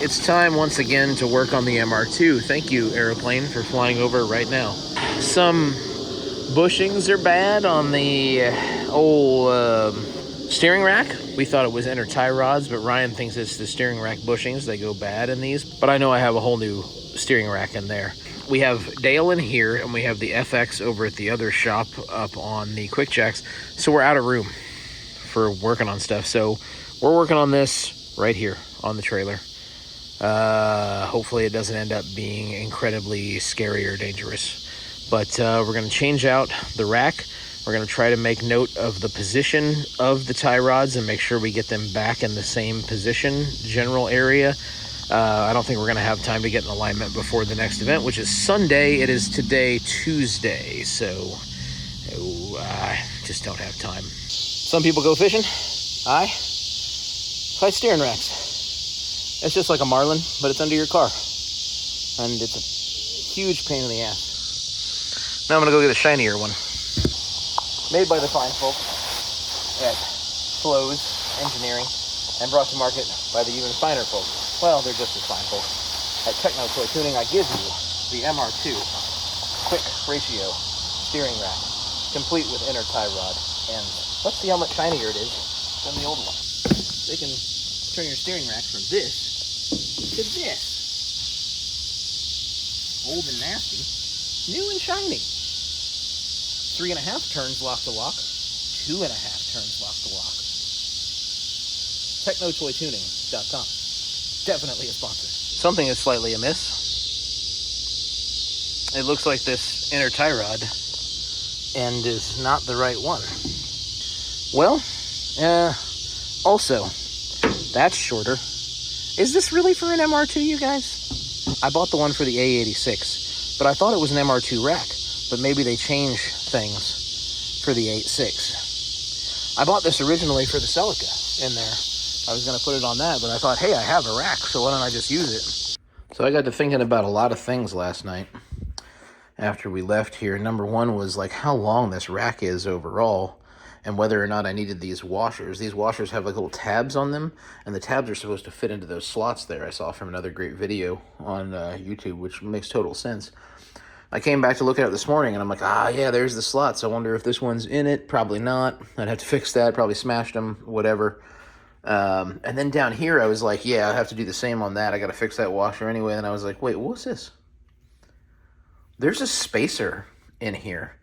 It's time once again to work on the MR2. Thank you, airplane, for flying over right now. Some bushings are bad on the old steering rack. We thought it was inner tie rods, but Ryan thinks it's the steering rack bushings. They go bad in these. But I know I have a whole new steering rack in there. We have Dale in here, and we have the FX over at the other shop up on the Quick Jacks. So we're out of room for working on stuff. So we're working on this right here on the trailer. Hopefully it doesn't end up being incredibly scary or dangerous. But we're going to change out the rack. We're going to try to make note of the position of the tie rods and make sure we get them back in the same position, general area. I don't think we're going to have time to get in alignment before the next event, which is Sunday. It is today, Tuesday, so I just don't have time. Some people go fishing. I fight steering racks. It's just like a marlin, but it's under your car. And it's a huge pain in the ass. Now I'm going to go get a shinier one. Made by the fine folks at Flows Engineering and brought to market by the even finer folks. Well, they're just as fine folks. At Techno Toy Tuning, I give you the MR2 quick ratio steering rack, complete with inner tie rod. And let's see how much shinier it is than the old one. They can turn your steering rack from this to this. Old and nasty, new and shiny. 3.5 turns lock to lock, 2.5 turns lock to lock. TechnoToyTuning.com. Definitely a sponsor. Something is slightly amiss. It looks like this inner tie rod end is not the right one. Well, also, that's shorter. Is this really for an MR2, you guys? I bought the one for the A86, but I thought it was an MR2 rack, but maybe they change things for the 8.6. I bought this originally for the Celica in there. I was going to put it on that, but I thought, hey, I have a rack, so why don't I just use it? So I got to thinking about a lot of things last night after we left here. Number one was like how long this rack is overall and whether or not I needed these washers. These washers have like little tabs on them, and the tabs are supposed to fit into those slots there. I saw from another great video on YouTube, which makes total sense. I came back to look at it this morning, and I'm like, yeah, there's the slots. I wonder if this one's in it. Probably not. I'd have to fix that. Probably smashed them, whatever. And then down here, I was like, yeah, I have to do the same on that. I got to fix that washer anyway. And I was like, wait, what's this? There's a spacer in here.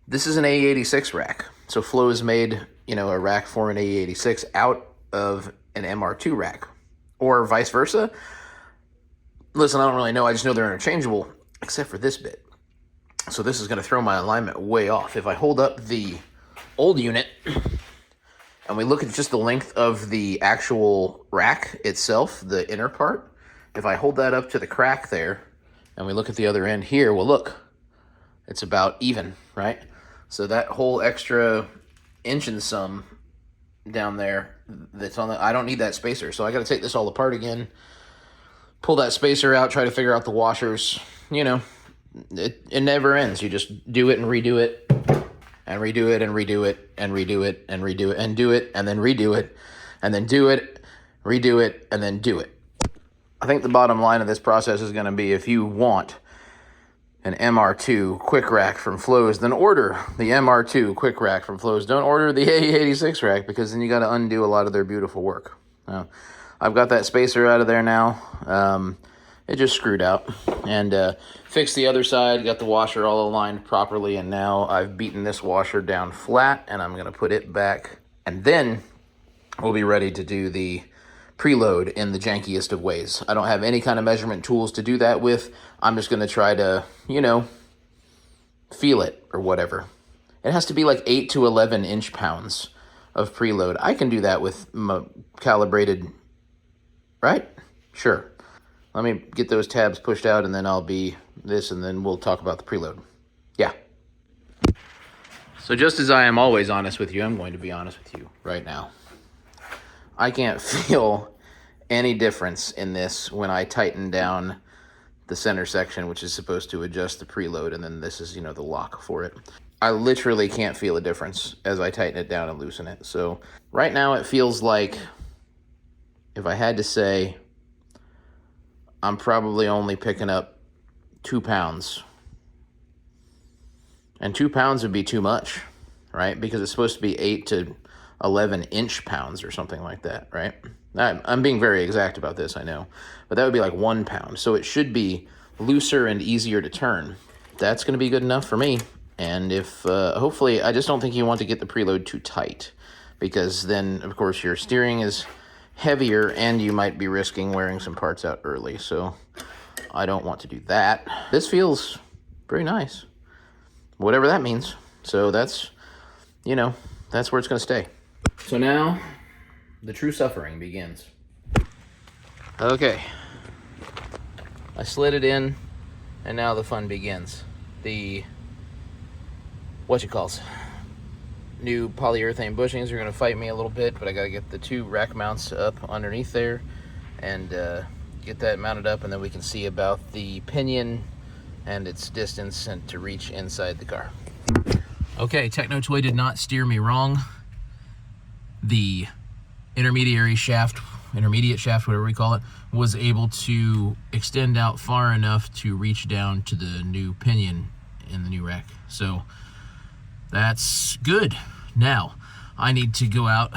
This is an A86 rack. So Flo's made, a rack for an A86 out of an MR2 rack, or vice versa. Listen, I don't really know. I just know they're interchangeable, except for this bit. So this is going to throw my alignment way off. If I hold up the old unit and we look at just the length of the actual rack itself, the inner part, if I hold that up to the crack there and we look at the other end here, well, look, it's about even, right? So that whole extra inch and some down there that's on the, I don't need that spacer. So I got to take this all apart again, pull that spacer out, try to figure out the washers. It never ends. You just do it and redo it and redo it and redo it and redo it and redo it and do it and then redo it and then do it, redo it, and then do it. I think the bottom line of this process is going to be, if you want an MR2 quick rack from Flo's, then order the MR2 quick rack from Flo's. Don't order the A86 rack, because then you got to undo a lot of their beautiful work. Now, I've got that spacer out of there now. It just screwed out, and fixed the other side, got the washer all aligned properly, and now I've beaten this washer down flat, and I'm going to put it back, and then we'll be ready to do the preload in the jankiest of ways. I don't have any kind of measurement tools to do that with. I'm just going to try to, feel it or whatever. It has to be like 8 to 11 inch-pounds of preload. I can do that with calibrated, right? Sure. Let me get those tabs pushed out, and then I'll be this, and then we'll talk about the preload. Yeah. So just as I am always honest with you, I'm going to be honest with you right now. I can't feel any difference in this when I tighten down the center section, which is supposed to adjust the preload, and then this is, the lock for it. I literally can't feel a difference as I tighten it down and loosen it. So right now it feels like, if I had to say, I'm probably only picking up 2 pounds. And 2 pounds would be too much, right? Because it's supposed to be 8 to 11 inch pounds or something like that, right? I'm being very exact about this, I know. But that would be like 1 pound. So it should be looser and easier to turn. That's going to be good enough for me. And if, hopefully, I just don't think you want to get the preload too tight. Because then, of course, your steering is heavier and you might be risking wearing some parts out early. So I don't want to do that. This feels very nice. Whatever that means. So that's, you know, that's where it's going to stay. So now, the true suffering begins. Okay. I slid it in, and now the fun begins. The, new polyurethane bushings are going to fight me a little bit, but I got to get the 2 rack mounts up underneath there and get that mounted up, and then we can see about the pinion and its distance and to reach inside the car. Okay, Techno Toy did not steer me wrong. The intermediate shaft, whatever we call it, was able to extend out far enough to reach down to the new pinion in the new rack. So that's good. Now, I need to go out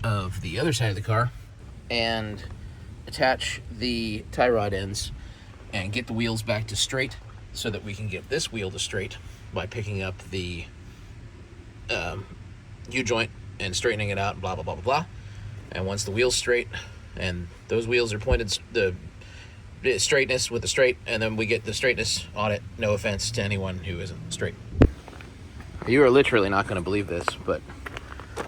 of the other side of the car and attach the tie rod ends and get the wheels back to straight so that we can get this wheel to straight by picking up the U-joint and straightening it out, blah, blah, blah, blah, blah. And once the wheel's straight, and those wheels are pointed, the straightness with the straight, and then we get the straightness on it. No offense to anyone who isn't straight. You are literally not going to believe this, but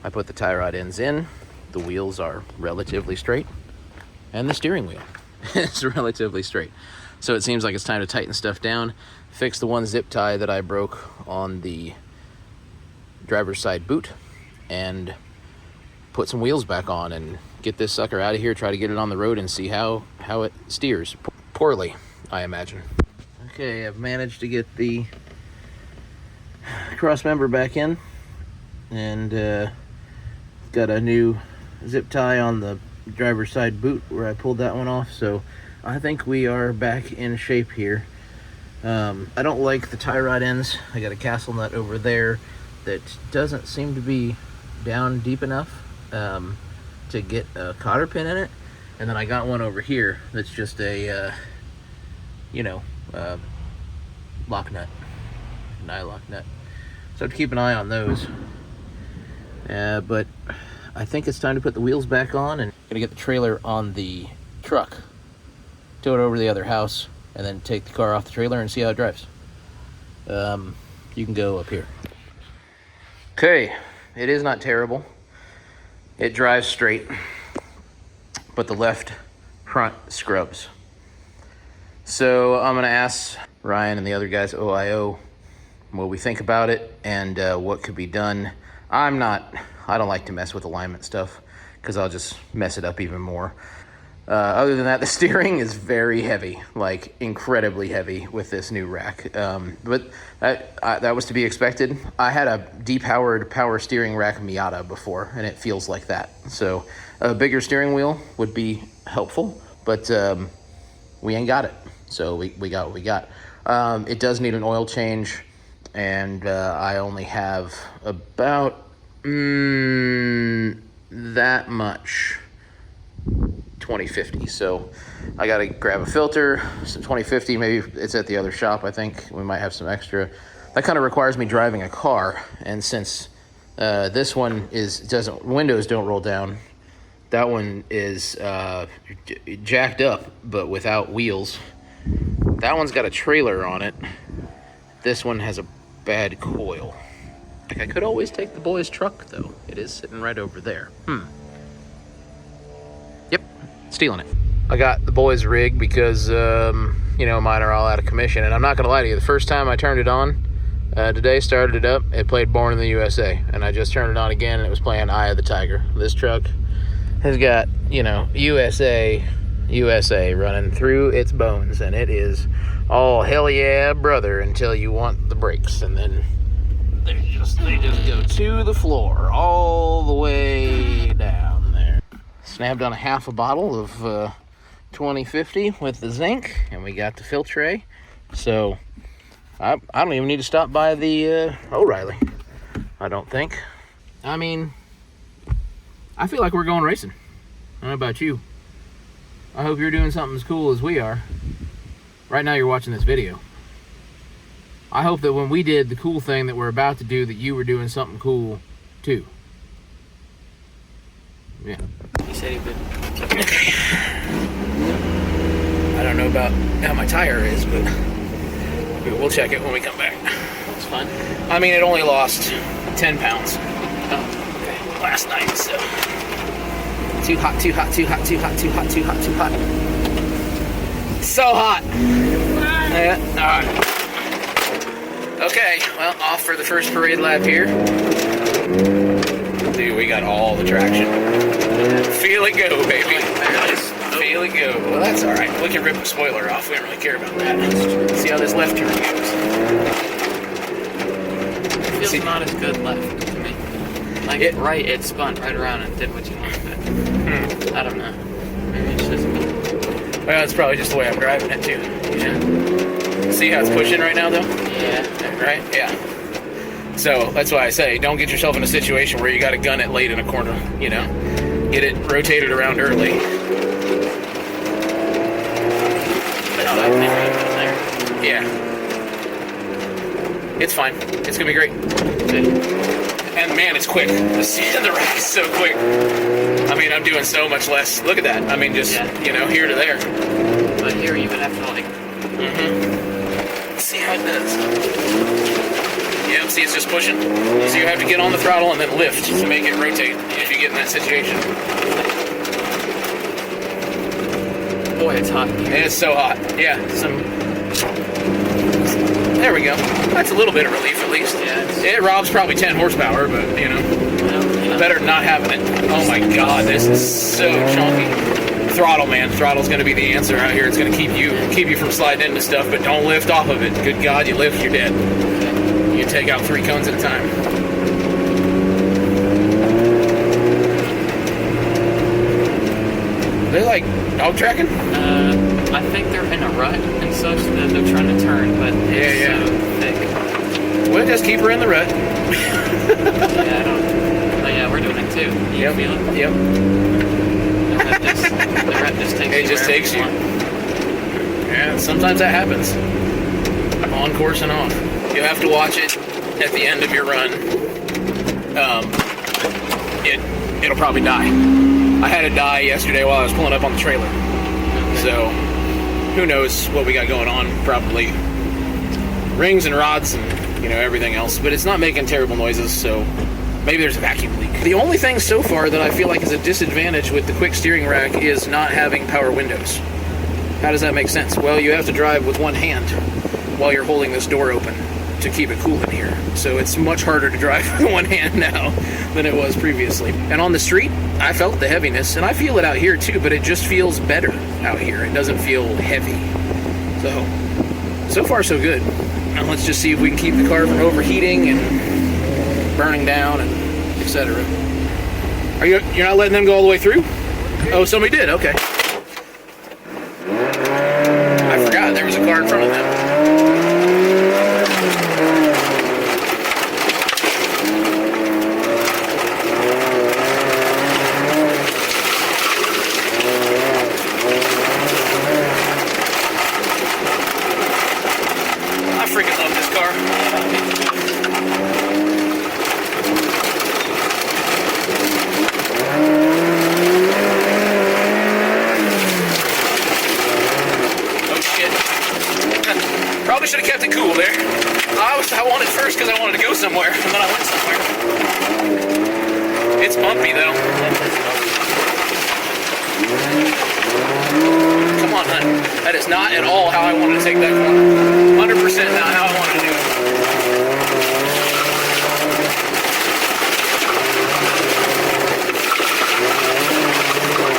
I put the tie rod ends in, the wheels are relatively straight, and the steering wheel is relatively straight. So it seems like it's time to tighten stuff down, fix the one zip tie that I broke on the driver's side boot, and put some wheels back on and get this sucker out of here, try to get it on the road and see how it steers. Poorly, I imagine. Okay, I've managed to get the cross member back in, and got a new zip tie on the driver's side boot where I pulled that one off, so I think we are back in shape here. I don't like the tie rod ends. I got a castle nut over there that doesn't seem to be down deep enough to get a cotter pin in it, and then I got one over here that's just a lock nut, an eye lock nut, so I have to keep an eye on those. But I think it's time to put the wheels back on, and gonna get the trailer on the truck, tow it over to the other house, and then take the car off the trailer and see how it drives. You can go up here. Okay, it is not terrible. It drives straight, but the left front scrubs. So I'm gonna ask Ryan and the other guys at OIO what we think about it and what could be done. I don't like to mess with alignment stuff because I'll just mess it up even more. Other than that, the steering is very heavy, like incredibly heavy with this new rack. But that was to be expected. I had a depowered power steering rack Miata before, and it feels like that. So a bigger steering wheel would be helpful, but we ain't got it. So we got what we got. It does need an oil change, and I only have about that much 2050, so I gotta grab a filter, some 2050, maybe it's at the other shop. I think we might have some extra. That kind of requires me driving a car, and since this one windows don't roll down, that one is jacked up but without wheels. That one's got a trailer on it. This one has a bad coil. Like, I could always take the boys' truck though. It is sitting right over there. Yep, stealing it. I got the boys' rig because, mine are all out of commission. And I'm not going to lie to you, the first time I turned it on today, started it up, it played Born in the USA. And I just turned it on again and it was playing Eye of the Tiger. This truck has got, USA running through its bones. And it is all hell yeah, brother, until you want the brakes. And then they just go to the floor all the way down there. Snapped on a half a bottle of 2050 with the zinc, and we got the filtre. So I don't even need to stop by the O'Reilly, I don't think. I mean, I feel like we're going racing. I don't know about you. I hope you're doing something as cool as we are. Right now you're watching this video. I hope that when we did the cool thing that we're about to do, that you were doing something cool too. Yeah. He said he would. Okay. I don't know about how my tire is, but we'll check it when we come back. It's fun. I mean, it only lost 10 pounds. Oh, okay. Last night, so. Too hot, too hot, too hot, too hot, too hot, too hot, too hot. So hot. Yeah, all right. Okay, well, off for the first parade lap here. Dude, we got all the traction. Feel it go, baby. Feel it go. Well, that's all right. We can rip the spoiler off. We don't really care about that. See how this left turn goes. It feels not as good left to me. Like, right, it spun right around and did what you wanted, but I don't know. Maybe it's just me. Well, it's probably just the way I'm driving it, too. Yeah. See how it's pushing right now, though? Yeah. Right? Yeah. So, that's why I say, don't get yourself in a situation where you got to gun it late in a corner, you know? Get it rotated around early. Yeah. It's fine. It's going to be great. And man, it's quick. The rack is so quick. I mean, I'm doing so much less. Look at that. I mean, just, you know, here to there. But here you would have to, like... See how it does. Yeah, see, it's just pushing. So you have to get on the throttle and then lift to make it rotate if you get in that situation. Boy, it's hot. It's so hot. Yeah. There we go. That's a little bit of relief, at least. Yeah. It robs probably 10 horsepower, but, you know, better than not having it. Oh, my God, this is so chunky. Throttle, man. Throttle's going to be the answer out here. It's going to keep you from sliding into stuff, but don't lift off of it. Good God, you lift, you're dead. You take out 3 cones at a time. Are they, like, dog tracking? I think they're in a rut and such that they're trying to turn, but it's so thick. We'll just keep her in the rut. Yeah, I don't... Oh, yeah, we're doing it, too. You feel it? Yep. The rut just takes you. It just takes you. Yeah, sometimes that happens. On course and off. You have to watch it at the end of your run. It'll probably die. I had it die yesterday while I was pulling up on the trailer. So, who knows what we got going on. Probably rings and rods and, you know, everything else. But it's not making terrible noises, so maybe there's a vacuum leak. The only thing so far that I feel like is a disadvantage with the quick steering rack is not having power windows. How does that make sense? Well, you have to drive with one hand while you're holding this door open to keep it cool in here. So it's much harder to drive with one hand now than it was previously. And on the street, I felt the heaviness, and I feel it out here too, but it just feels better out here. It doesn't feel heavy. So far so good. Now let's just see if we can keep the car from overheating and burning down and etc. You're not letting them go all the way through? Oh, somebody did, okay. I forgot there was a car in front of them. I freaking love this car. Probably should have kept it cool there. I wanted first because I wanted to go somewhere, and then I went somewhere. It's bumpy though. Come on, hun. That is not at all how I wanted to take that corner. 100% not how I wanted to do it.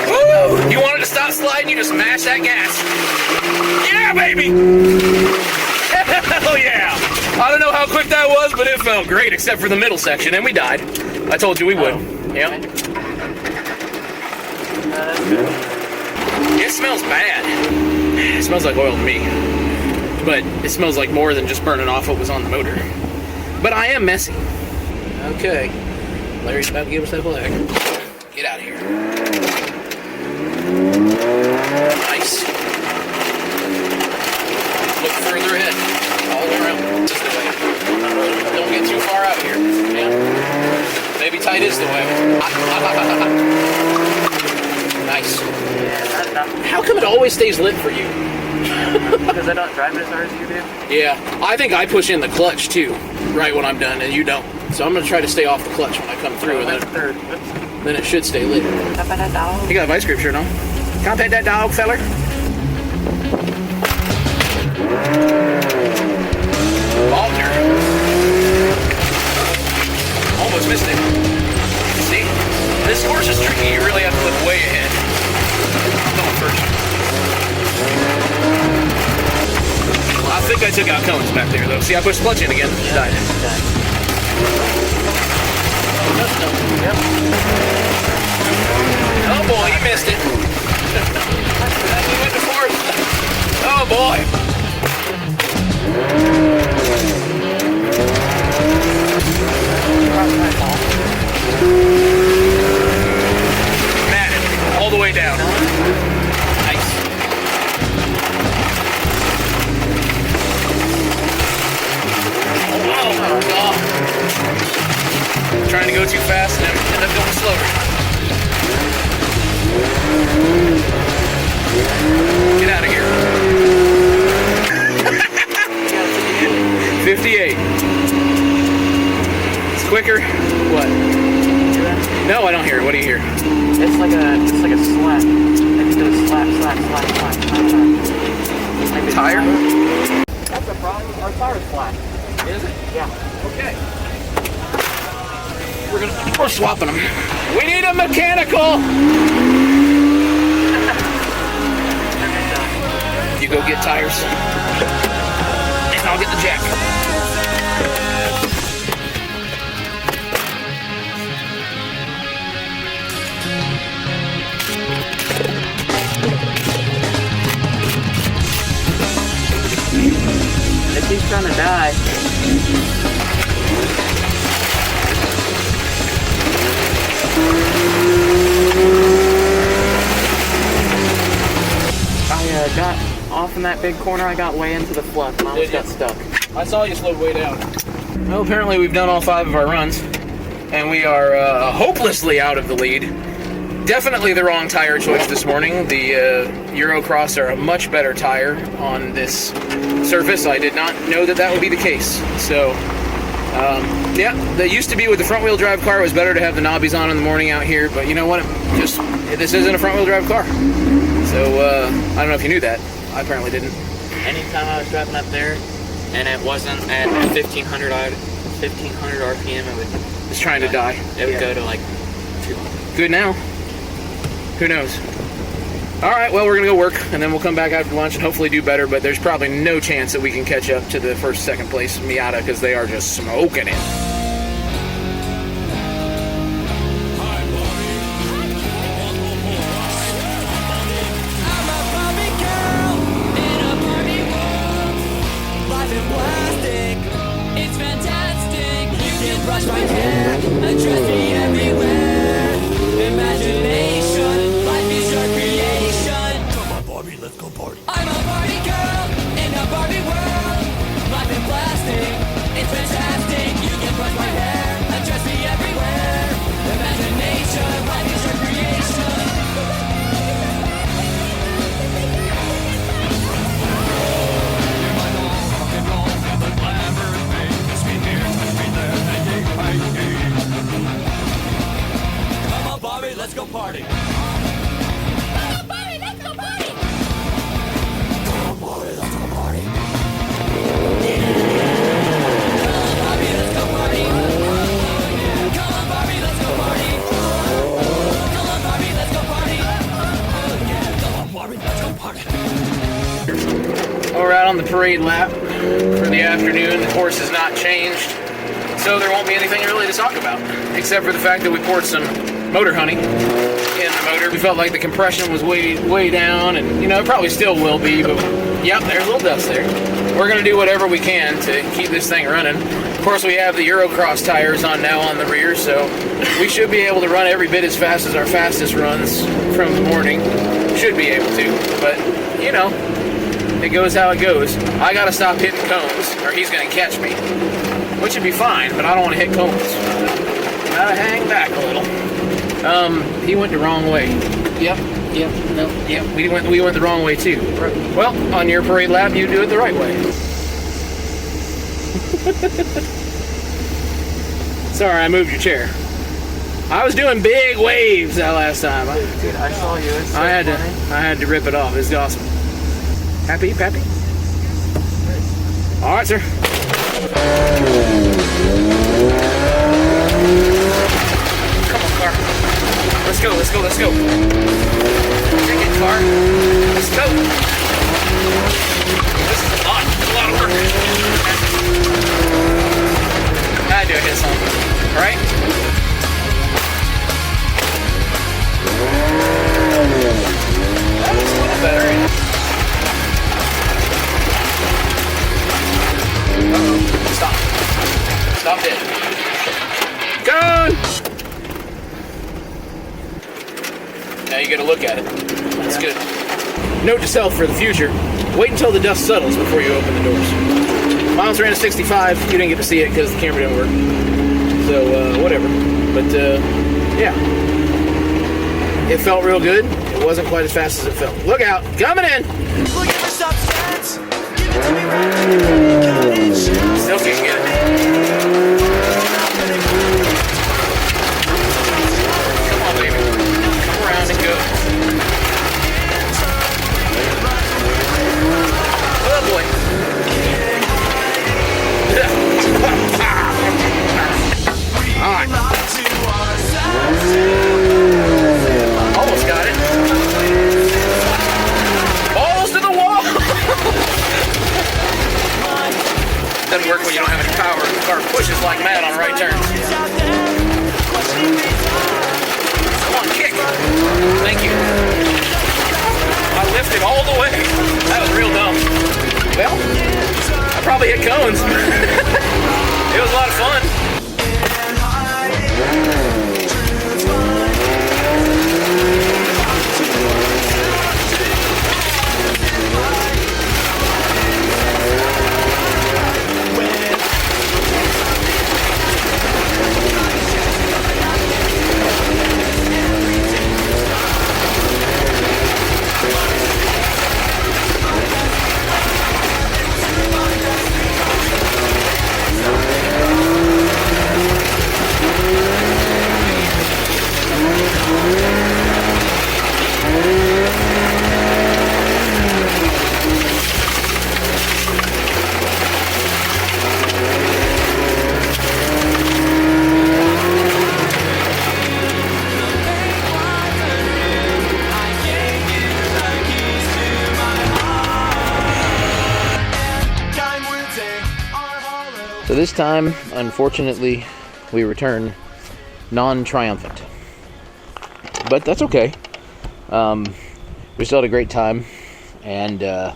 Woo! You wanted to stop sliding, you just mash that gas. Yeah, baby! Hell yeah! I don't know how quick that was, but it felt great, except for the middle section, and we died. I told you we would. Yeah. That's good. It's smells bad. It smells like oil to me. But it smells like more than just burning off what was on the motor. But I am messy. Okay. Larry's about to give us that black. Get out of here. Nice. Look further ahead. All around. This is the way. Don't get too far out here. Yeah. Maybe tight is the way. Nice. Yeah, how come it always stays lit for you? because I don't drive it as hard as you do. Yeah, I think I push in the clutch too, right when I'm done, and you don't. So I'm gonna try to stay off the clutch when I come through, and then it should stay lit. You got a vice grip shirt on. Can I pet that dog, feller? Alter. Almost missed it. See? This course is tricky. You really have to look way ahead. I'm going first. I think I took out cones back there, though. See, I pushed clutch in again. Yeah, Died. Yep. Oh boy, he missed it. He went to fourth. Oh boy. Matted all the way down. Nice. Oh, God. Trying to go too fast and end up going slower. Get out of here. 58. It's quicker. What? No, I don't hear it. What do you hear? It's like a slap. It goes slap, slap, slap, slap, slap, slap. Like Tire? That's the problem. Our tire's flat. Is it? Yeah. Okay. We're swapping them. We need a mechanical. You go get tires, and I'll get the jack. It keeps trying to die. I got off in that big corner. I got way into the fluff and I almost got stuck. I saw you slowed way down. Well, apparently we've done all 5 of our runs, and we are hopelessly out of the lead. Definitely the wrong tire choice this morning. The Eurocross are a much better tire on this surface. I did not know that would be the case. So, yeah, that used to be with the front-wheel drive car. It was better to have the knobbies on in the morning out here, but you know what? This isn't a front-wheel drive car. So, I don't know if you knew that. I apparently didn't. Anytime I was driving up there and it wasn't at 1500 RPM, it would... It's trying to die. It would go to like 200. Good now. Who knows? All right, well, we're going to go work, and then we'll come back after lunch and hopefully do better, but there's probably no chance that we can catch up to the first, second place Miata because they are just smoking it. Brush my hair, address me everywhere. Imagination, life is your creation. Come on, Barbie, let's go party. I'm a Barbie girl in a Barbie world. Life in plastic, it's fantastic. You can brush my hair, address me everywhere. Imagination, life is your creation. Come on, Barbie, let's go party. Come on, Barbie, let's go party. Come on, Barbie, let's go party. Come on, Barbie, let's go party. Come on, Barbie, let's go party. Come on, Barbie, let's go party. Come on, Barbie, let's go party. We're out on the parade lap for the afternoon. The course has not changed, so there won't be anything really to talk about, except for the fact that we poured some motor honey in the motor. We felt like the compression was way down, and you know, it probably still will be, but yep, there's a little dust there. We're gonna do whatever we can to keep this thing running. Of course, we have the Rallycross tires on now on the rear, so we should be able to run every bit as fast as our fastest runs from the morning. Should be able to, but you know, it goes how it goes. I gotta stop hitting cones, or he's gonna catch me, which would be fine, but I don't want to hit cones. Gotta hang back a little. He went the wrong way. Yep, no, yep. We went the wrong way too. Well, on your parade lap, you do it the right way. Sorry, I moved your chair. I was doing big waves that last time. Dude, I saw you. It's so I had to rip it off. It's awesome. Happy, Pappy? All right, sir. Come on, car. Let's go. Take it, car. Let's go. This is a lot of work. I do hit some. All right. That was a little better. Stop it. Go! Now you gotta look at it. That's good. Note to self for the future. Wait until the dust settles before you open the doors. Miles ran a 65. You didn't get to see it because the camera didn't work. So, whatever. But, yeah. It felt real good. It wasn't quite as fast as it felt. Look out! Coming in! Look at the substance. Still can't get it. Come on, baby. Come around and go. Oh, boy. All right. Almost got it. Balls to the wall. Doesn't work when you don't have any power. The car pushes like mad on right turns. Come on, kick. Thank you. I lifted all the way. That was real dumb. Well, I probably hit cones. It was a lot of fun. So this time, unfortunately, we return non-triumphant. But that's okay. We still had a great time, and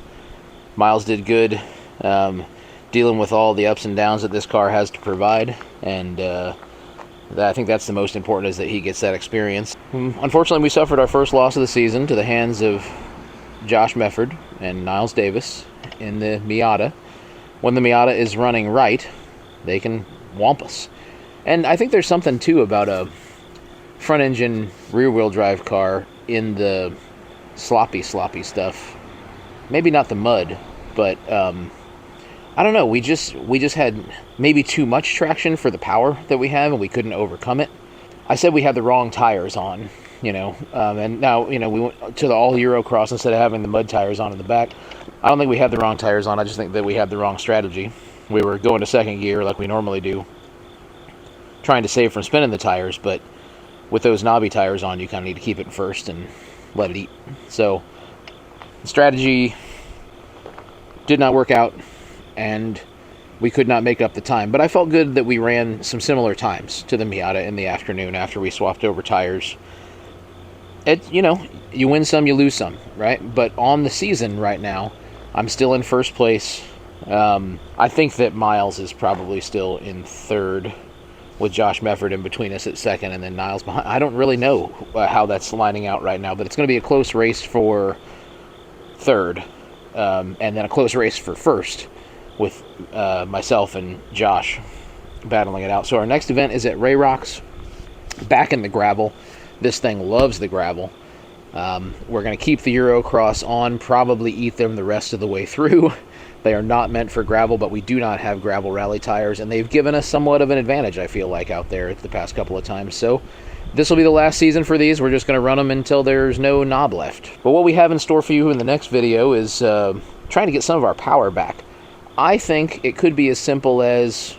Miles did good dealing with all the ups and downs that this car has to provide, and I think that's the most important, is that he gets that experience. Unfortunately, we suffered our first loss of the season to the hands of Josh Mefford and Niles Davis in the Miata. When the Miata is running right, they can whomp us. And I think there's something, too, about a front-engine, rear-wheel drive car in the sloppy stuff. Maybe not the mud, but I don't know. We just had maybe too much traction for the power that we have, and we couldn't overcome it. I said we had the wrong tires on, and now, we went to the all-Euro cross instead of having the mud tires on in the back. I don't think we had the wrong tires on. I just think that we had the wrong strategy. We were going to second gear like we normally do, trying to save from spinning the tires, but with those knobby tires on, you kind of need to keep it in first and let it eat. So the strategy did not work out, and we could not make up the time. But I felt good that we ran some similar times to the Miata in the afternoon after we swapped over tires. You know, you win some, you lose some, right? But on the season right now, I'm still in first place. I think that Miles is probably still in third, with Josh Mefford in between us at second, and then Niles behind. I don't really know how that's lining out right now, but it's going to be a close race for third, and then a close race for first, with myself and Josh battling it out. So our next event is at Ray Rocks, back in the gravel. This thing loves the gravel. We're going to keep the Eurocross on, probably eat them the rest of the way through. They are not meant for gravel, but we do not have gravel rally tires, and they've given us somewhat of an advantage, I feel like, out there the past couple of times. So this will be the last season for these. We're just going to run them until there's no knob left. But what we have in store for you in the next video is trying to get some of our power back. I think it could be as simple as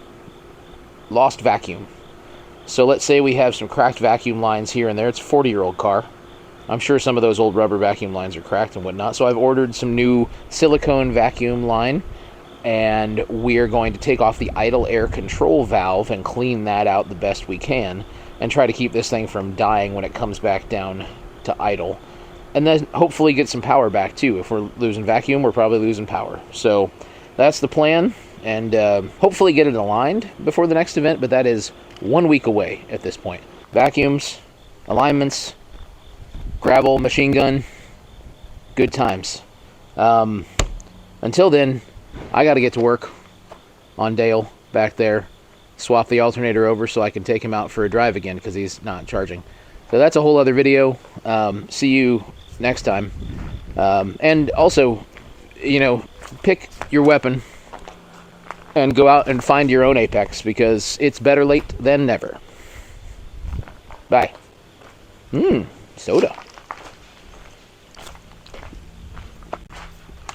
lost vacuum. So let's say we have some cracked vacuum lines here and there. It's a 40-year-old car. I'm sure some of those old rubber vacuum lines are cracked and whatnot. So I've ordered some new silicone vacuum line, and we're going to take off the idle air control valve and clean that out the best we can and try to keep this thing from dying when it comes back down to idle. And then hopefully get some power back too. If we're losing vacuum, we're probably losing power. So that's the plan, and hopefully get it aligned before the next event, but that is 1 week away at this point. Vacuums, alignments, gravel, machine gun, good times. Until then, I got to get to work on Dale back there, swap the alternator over so I can take him out for a drive again because he's not charging. So that's a whole other video. See you next time. And also, you know, pick your weapon and go out and find your own Apex, because it's better late than never. Bye. Soda.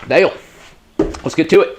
Dale, let's get to it.